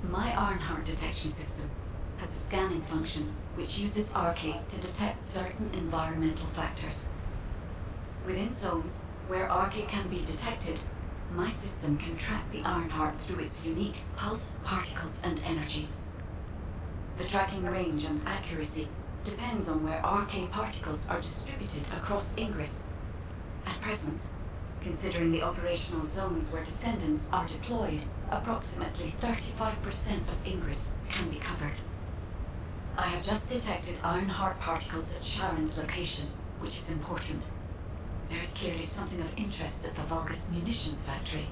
My Ironheart detection system has a scanning function which uses RK to detect certain environmental factors. Within zones where RK can be detected, my system can track the Ironheart through its unique pulse, particles, and energy. The tracking range and accuracy depends on where RK particles are distributed across Ingress. At present, considering the operational zones where Descendants are deployed, approximately 35% of Ingress can be covered. I have just detected Ironheart particles at Sharon's location, which is important. There is clearly something of interest at the Vulgus munitions factory.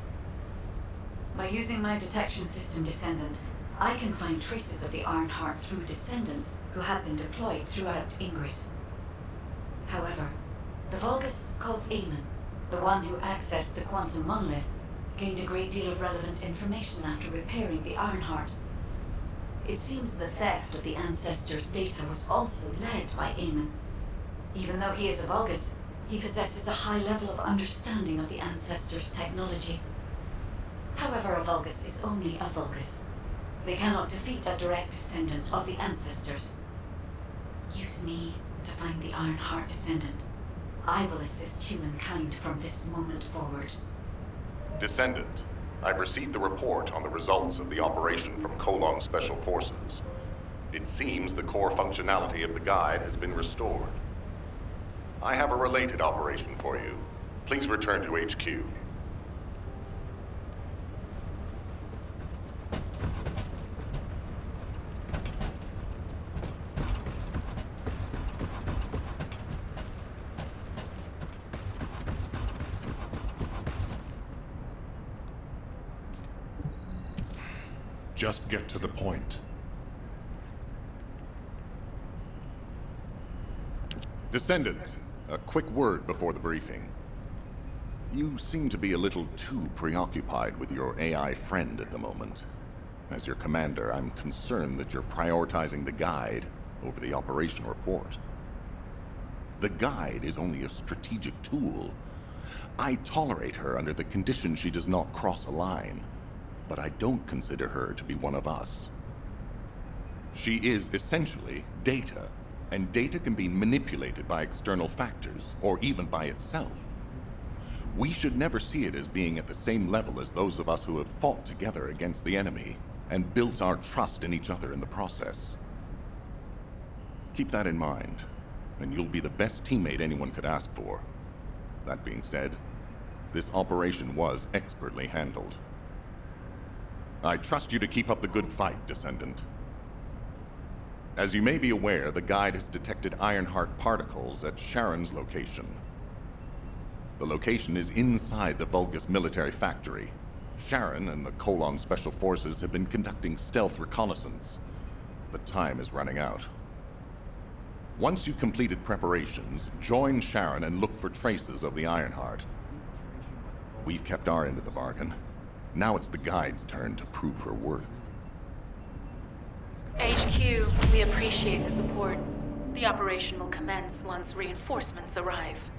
By using my detection system Descendant, I can find traces of the Ironheart through Descendants who have been deployed throughout Ingress. However, the Vulgus called Eamon, the one who accessed the quantum monolith, gained a great deal of relevant information after repairing the Ironheart. It seems the theft of the Ancestors' data was also led by Eamon. Even though he is a Vulgus, he possesses a high level of understanding of the Ancestors' technology. However, a Vulgus is only a Vulgus. They cannot defeat a direct descendant of the Ancestors. Use me to find the Ironheart descendant. I will assist humankind from this moment forward. Descendant, I've received the report on the results of the operation from Colon Special Forces. It seems the core functionality of the guide has been restored. I have a related operation for you. Please return to HQ. Just get to the point. Descendant, a quick word before the briefing. You seem to be a little too preoccupied with your AI friend at the moment. As your commander, I'm concerned that you're prioritizing the guide over the operation report. The guide is only a strategic tool. I tolerate her under the condition she does not cross a line, but I don't consider her to be one of us. She is essentially data, and data can be manipulated by external factors, or even by itself. We should never see it as being at the same level as those of us who have fought together against the enemy, and built our trust in each other in the process. Keep that in mind, and you'll be the best teammate anyone could ask for. That being said, this operation was expertly handled. I trust you to keep up the good fight, Descendant. As you may be aware, the guide has detected Ironheart particles at Sharon's location. The location is inside the Vulgus military factory. Sharon and the Colon Special Forces have been conducting stealth reconnaissance, but time is running out. Once you've completed preparations, join Sharon and look for traces of the Ironheart. We've kept our end of the bargain. Now it's the guide's turn to prove her worth. HQ, we appreciate the support. The operation will commence once reinforcements arrive.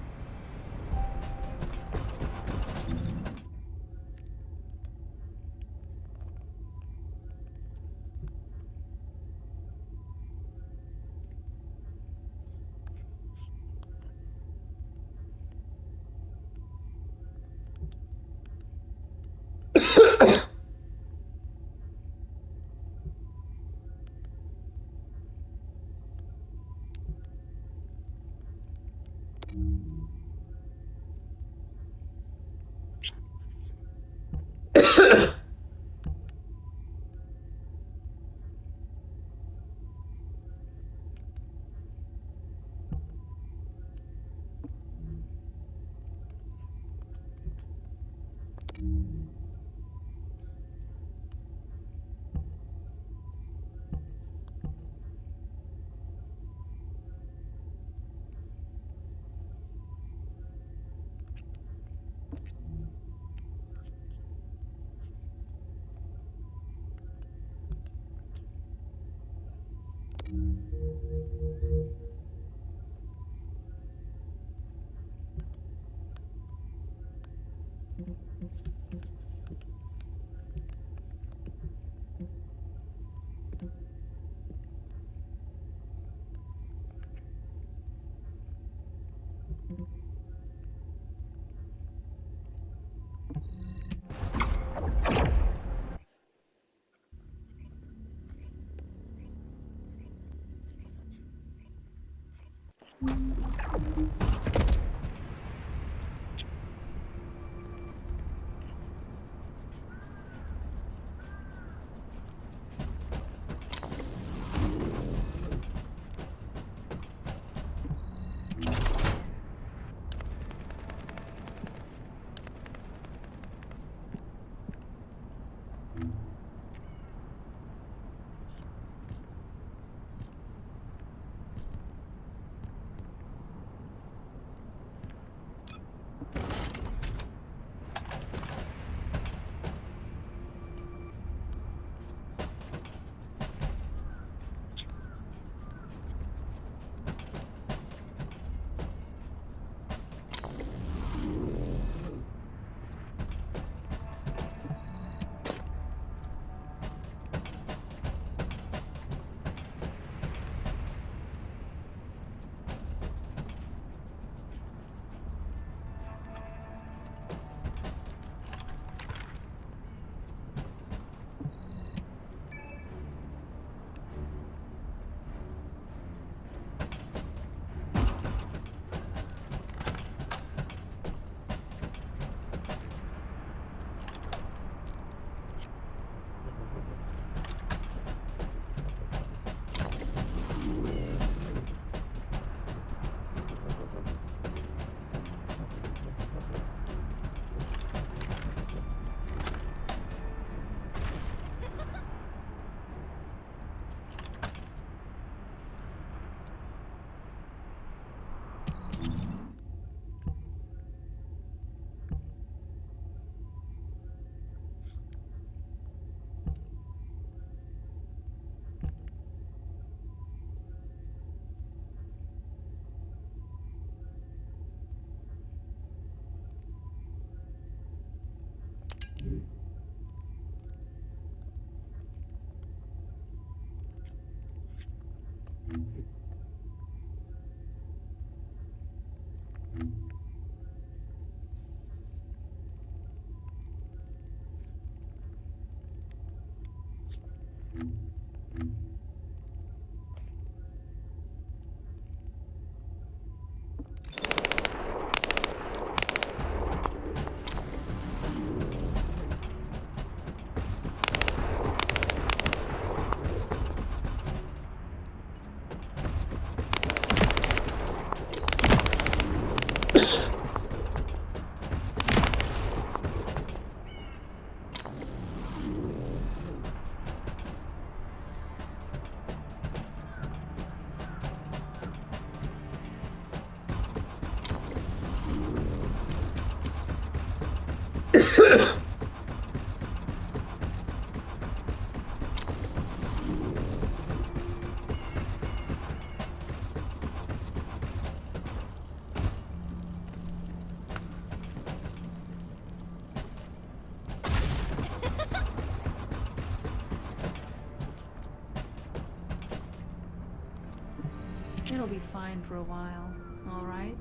It'll be fine for a while, all right?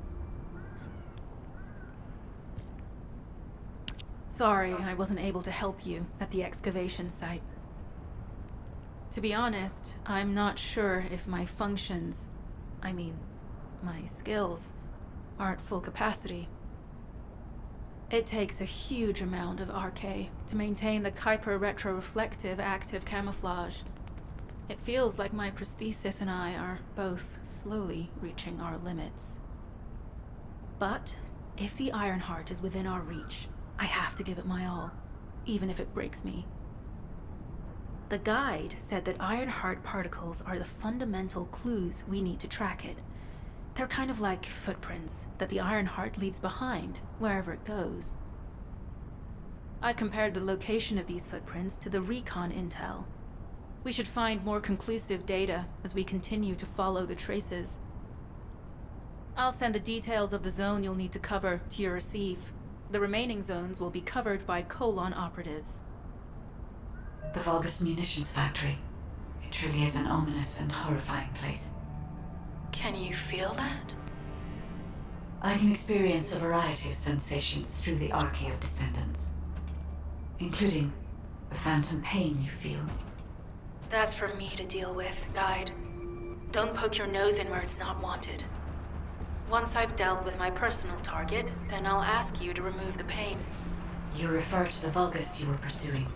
Sorry, I wasn't able to help you at the excavation site. To be honest, I'm not sure if my functions, my skills, are at full capacity. It takes a huge amount of RK to maintain the Kuiper retroreflective active camouflage. It feels like my prosthesis and I are both slowly reaching our limits. But if the Ironheart is within our reach, I have to give it my all, even if it breaks me. The guide said that Ironheart particles are the fundamental clues we need to track it. They're kind of like footprints that the Ironheart leaves behind, wherever it goes. I've compared the location of these footprints to the recon intel. We should find more conclusive data as we continue to follow the traces. I'll send the details of the zone you'll need to cover to your receive. The remaining zones will be covered by Colon operatives. The Vulgus munitions factory. It truly is an ominous and horrifying place. Can you feel that? I can experience a variety of sensations through the Archae of Descendants, including the phantom pain you feel. That's for me to deal with, Guide. Don't poke your nose in where it's not wanted. Once I've dealt with my personal target, then I'll ask you to remove the pain. You refer to the Vulgus you were pursuing.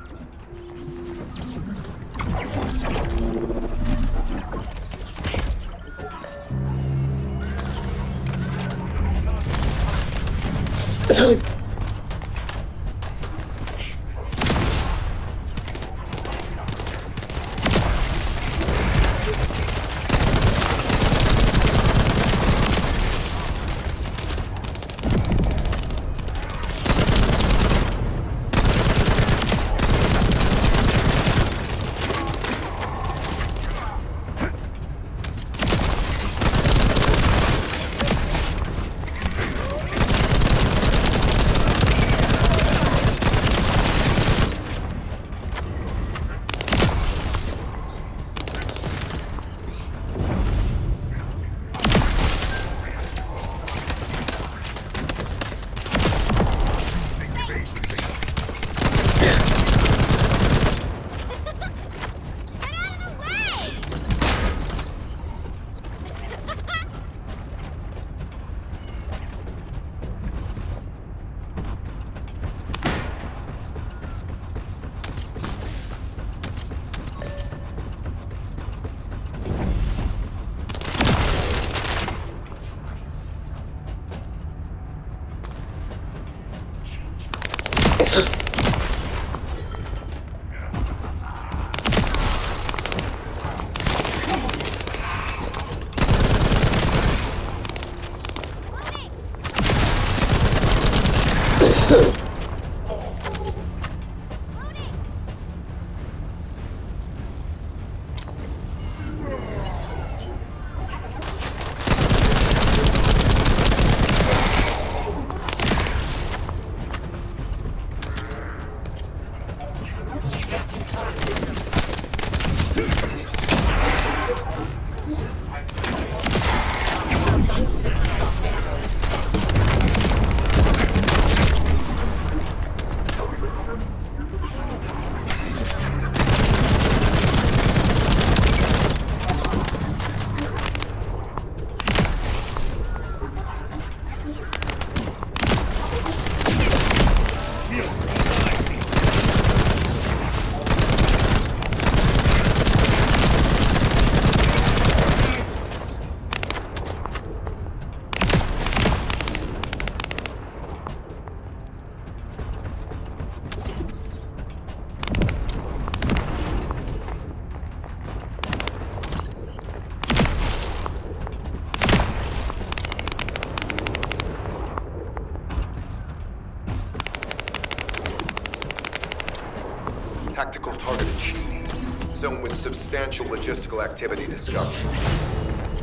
Tactical target achieved. Zone with substantial logistical activity discovered.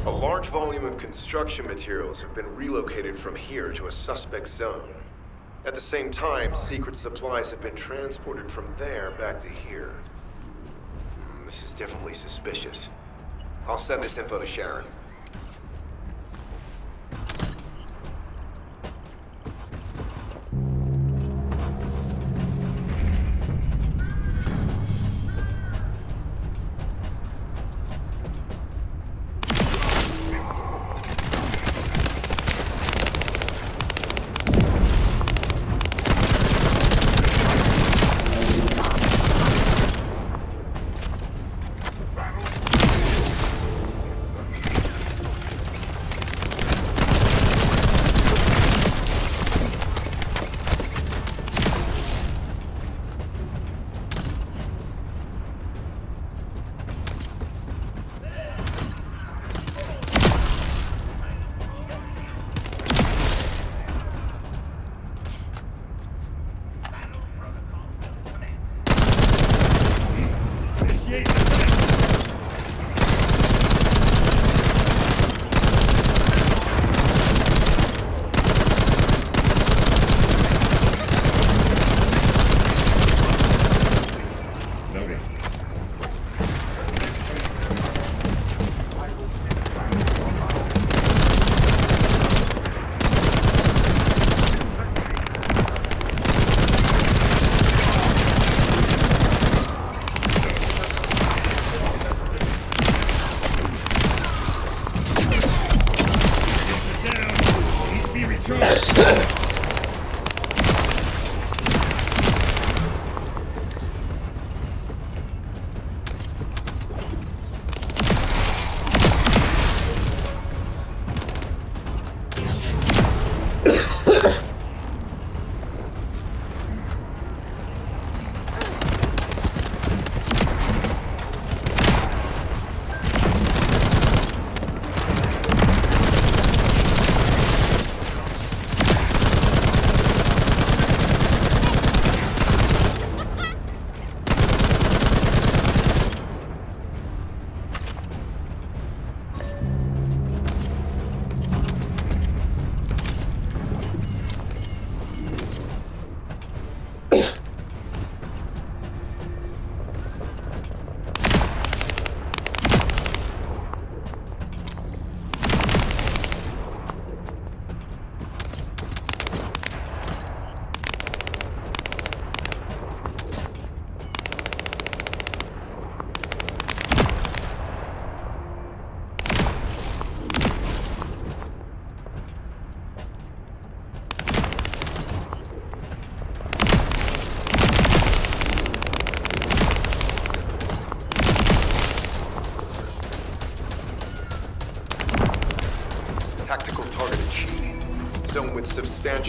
A large volume of construction materials have been relocated from here to a suspect zone. At the same time, secret supplies have been transported from there back to here. This is definitely suspicious. I'll send this info to Sharon.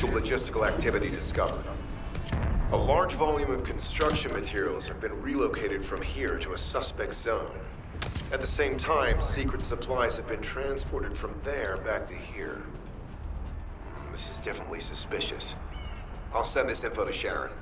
substantial logistical activity discovered. A large volume of construction materials have been relocated from here to a suspect zone. At the same time, secret supplies have been transported from there back to here. This is definitely suspicious. I'll send this info to Sharon.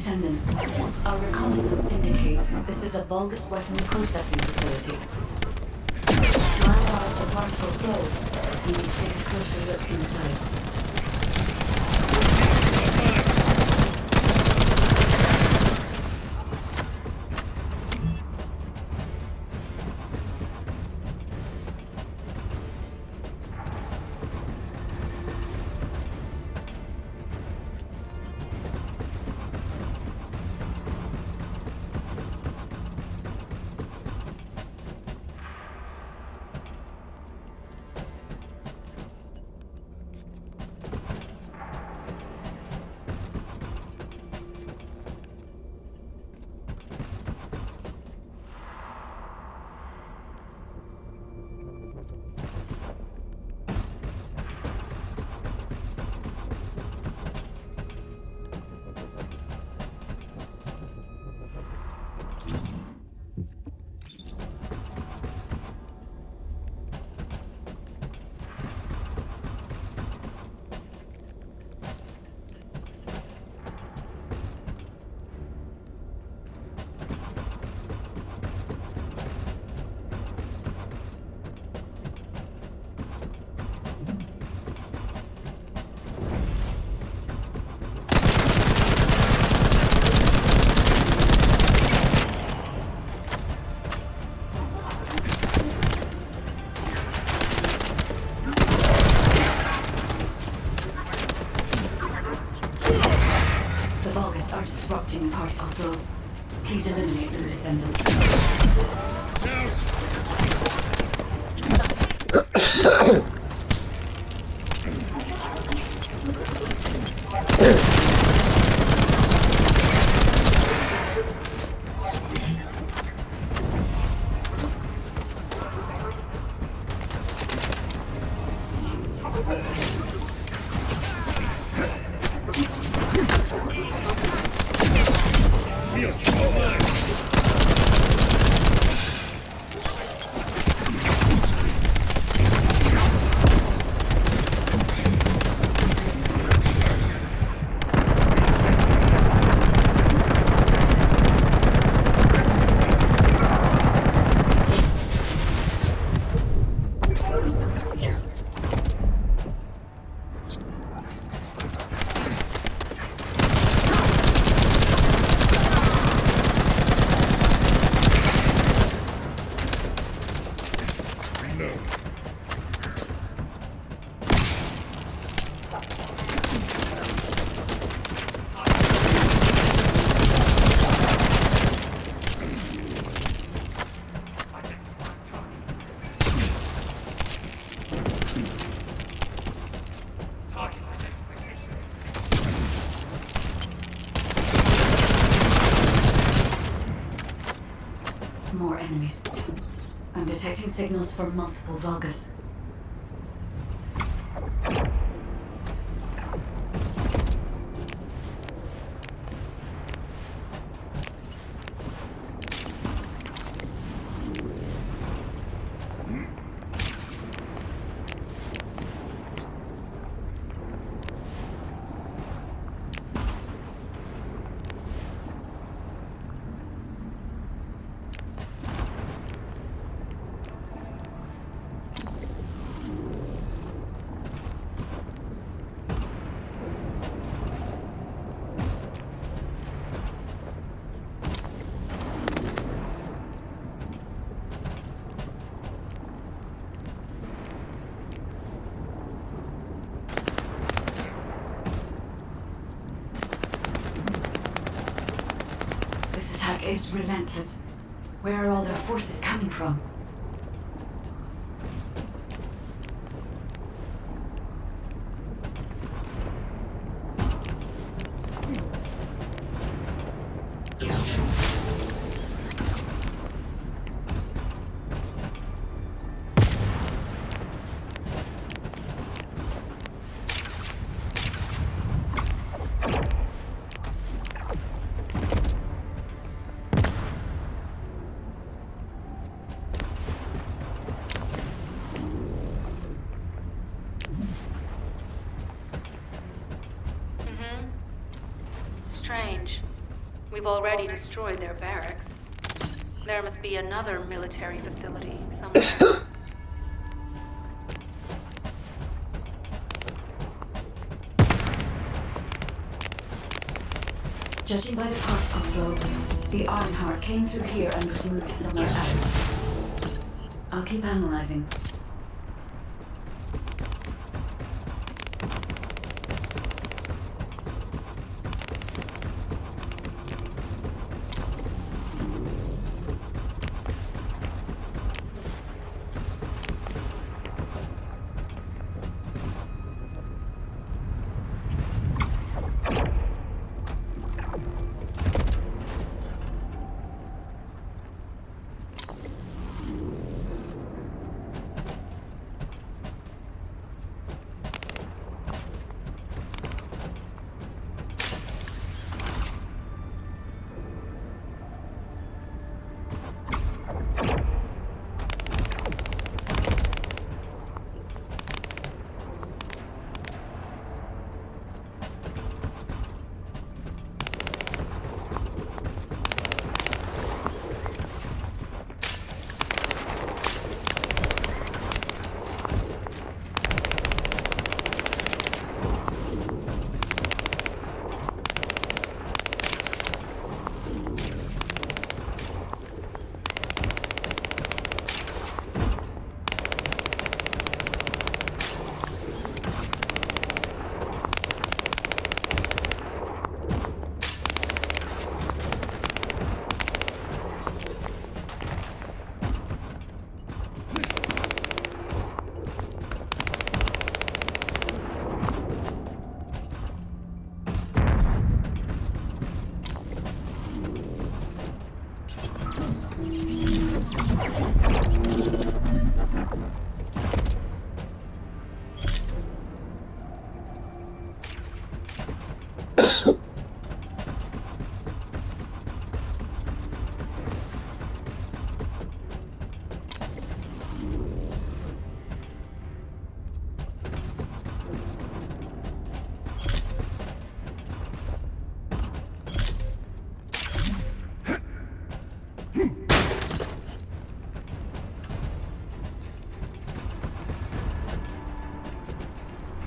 Descendant, our reconnaissance indicates this is a Vulgus weapon processing facility. To analyze the particle flow, we need to take a closer look inside. Please eliminate the Descendant. More enemies. I'm detecting signals from multiple Vulgus. This attack is relentless. Where are all their forces coming from? Strange. We've already destroyed their barracks. There must be another military facility somewhere. Judging by the particle flow, the Ironheart came through here and was moved somewhere else. I'll keep analyzing.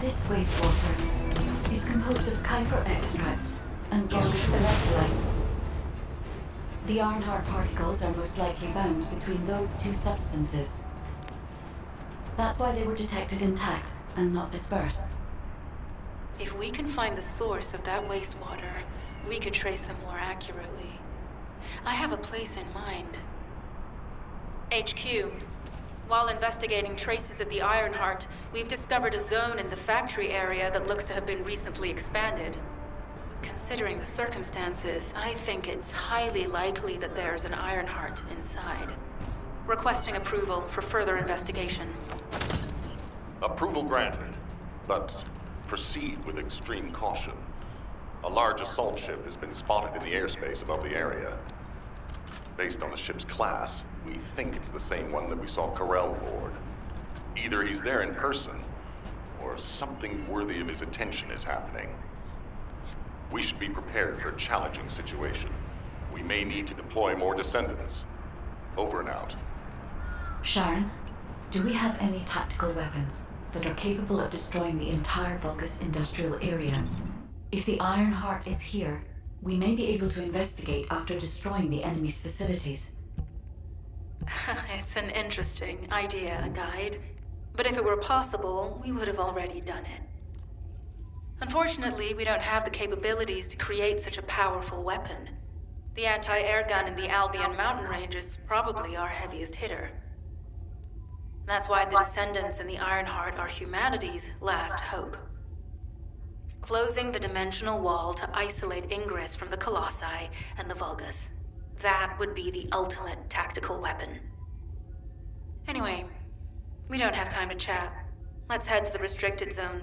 This wastewater is composed of Kuiper extracts and Vulgus electrolytes. The iron-hard particles are most likely bound between those two substances. That's why they were detected intact and not dispersed. If we can find the source of that wastewater, we could trace them more accurately. I have a place in mind. HQ. While investigating traces of the Ironheart, we've discovered a zone in the factory area that looks to have been recently expanded. Considering the circumstances, I think it's highly likely that there's an Ironheart inside. Requesting approval for further investigation. Approval granted, but proceed with extreme caution. A large assault ship has been spotted in the airspace above the area. Based on the ship's class, we think it's the same one that we saw Corell aboard. Either he's there in person, or something worthy of his attention is happening. We should be prepared for a challenging situation. We may need to deploy more descendants. Over and out. Sharon, do we have any tactical weapons that are capable of destroying the entire Vulgus industrial area? If the Ironheart is here, we may be able to investigate after destroying the enemy's facilities. It's an interesting idea, Guide. But if it were possible, we would have already done it. Unfortunately, we don't have the capabilities to create such a powerful weapon. The anti-air gun in the Albion mountain range is probably our heaviest hitter. That's why the Descendants and the Ironheart are humanity's last hope. Closing the dimensional wall to isolate Ingress from the Colossi and the Vulgus. That would be the ultimate tactical weapon. Anyway, we don't have time to chat. Let's head to the restricted zone.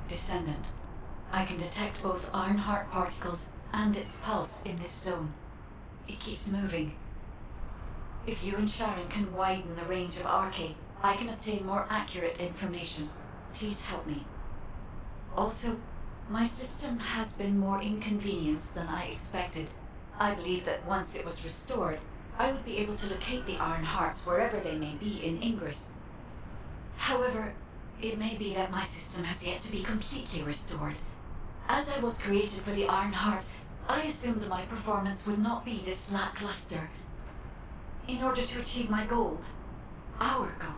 Descendant. I can detect both Ironheart particles and its pulse in this zone. It keeps moving. If you and Sharon can widen the range of Arche, I can obtain more accurate information. Please help me. Also, my system has been more inconvenienced than I expected. I believe that once it was restored, I would be able to locate the Ironhearts wherever they may be in Ingress. However, it may be that my system has yet to be completely restored. As I was created for the Ironheart, I assumed that my performance would not be this lackluster. In order to achieve my goal, our goal,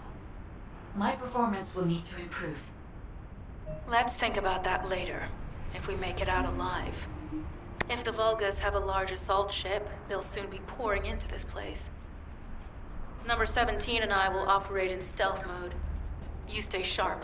my performance will need to improve. Let's think about that later, if we make it out alive. If the Volgas have a large assault ship, they'll soon be pouring into this place. Number 17 and I will operate in stealth mode. You stay sharp.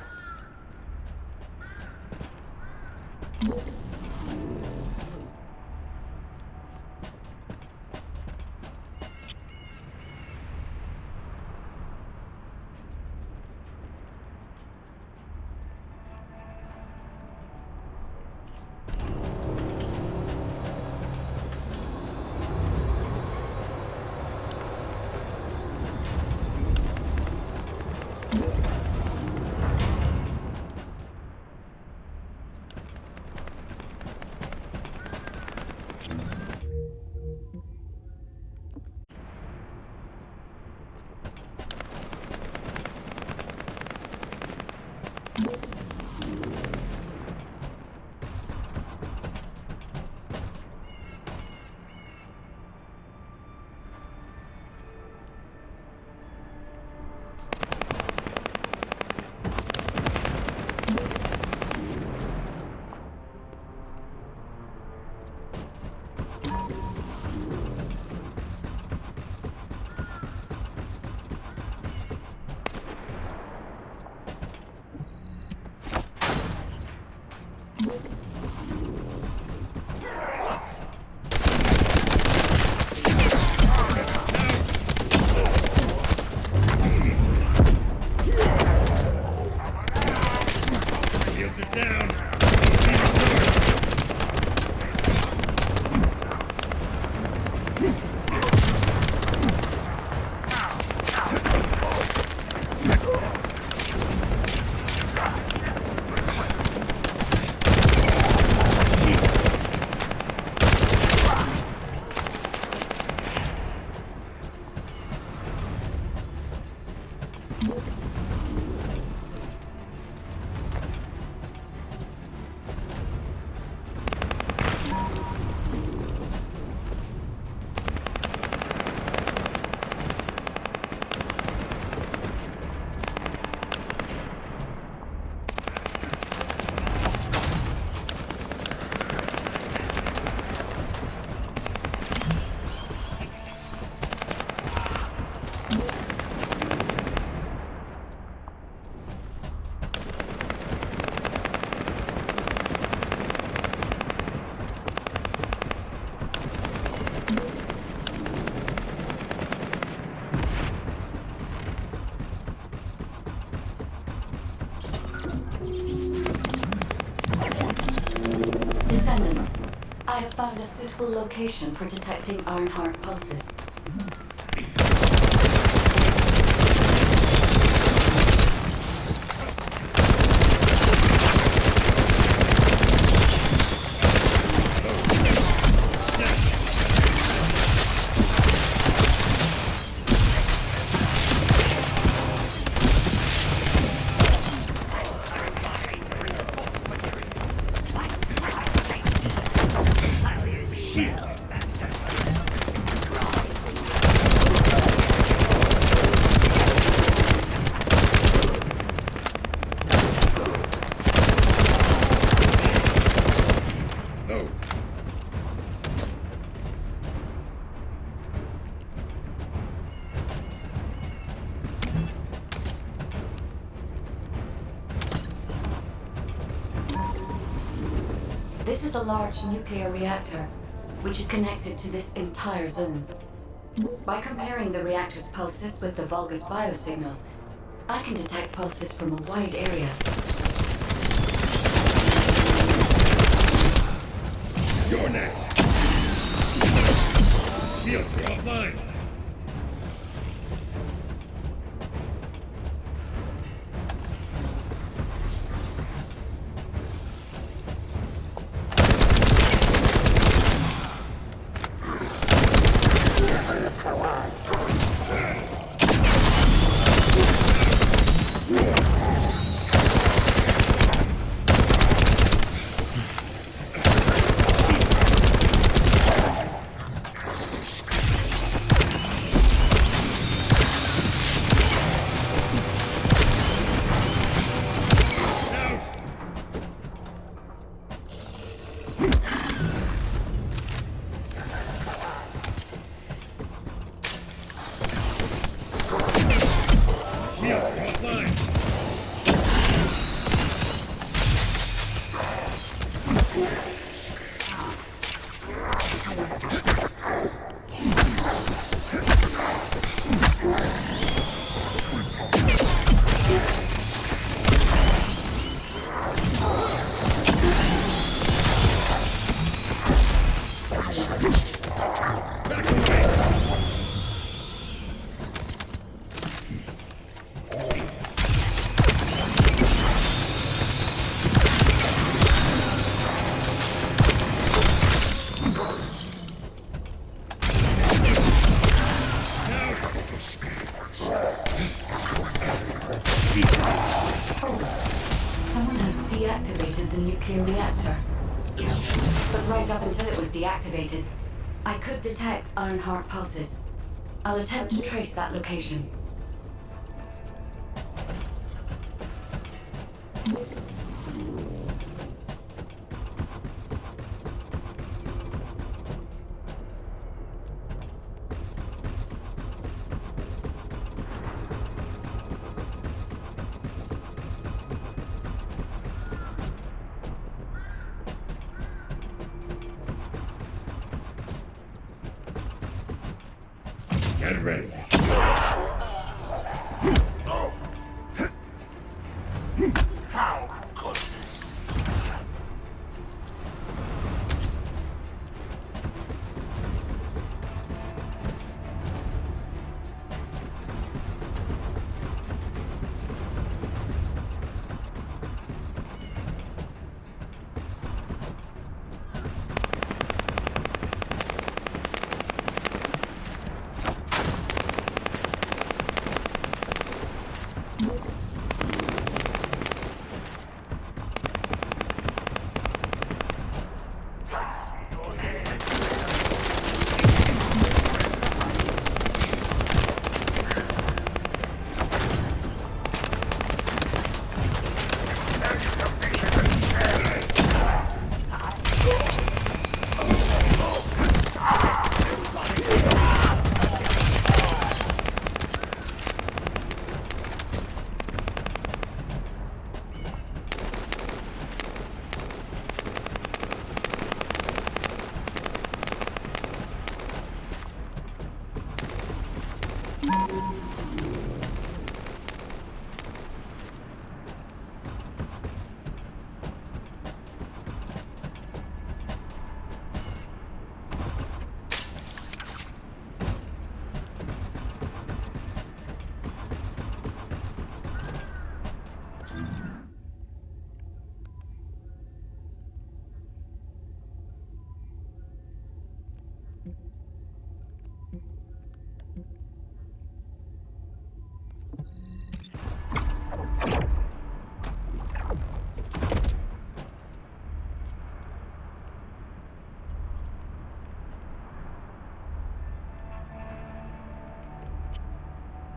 Descendant, I have found a suitable location for detecting Ironheart pulses. This is a large nuclear reactor, which is connected to this entire zone. By comparing the reactor's pulses with the Vulgus biosignals, I can detect pulses from a wide area. You're next. Shields are offline. Someone has deactivated the nuclear reactor. But right up until it was deactivated, I could detect Ironheart pulses. I'll attempt to trace that location. Get ready. How could